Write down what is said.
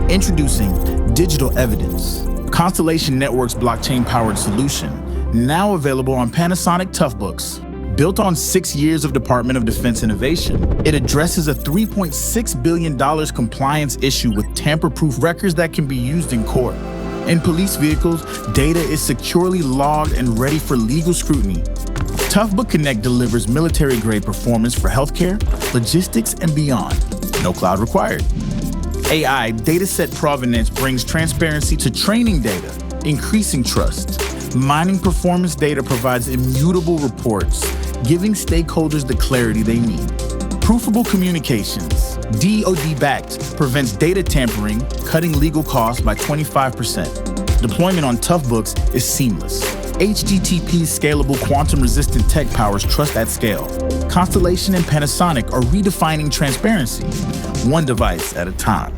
Introducing digital evidence, Constellation Network's blockchain-powered solution, now available on Panasonic Toughbooks. Built on 6 years of Department of Defense innovation, it addresses a $3.6 billion compliance issue with tamper-proof records that can be used in court. In police vehicles, data is securely logged and ready for legal scrutiny. Toughbook Connect delivers military-grade performance for healthcare, logistics, and beyond. No cloud required. AI dataset provenance brings transparency to training data, increasing trust. Mining performance data provides immutable reports, giving stakeholders the clarity they need. Proofable communications, DoD-backed, prevents data tampering, cutting legal costs by 25%. Deployment on Toughbooks is seamless. HGTP's scalable quantum-resistant tech powers trust at scale. Constellation and Panasonic are redefining transparency, one device at a time.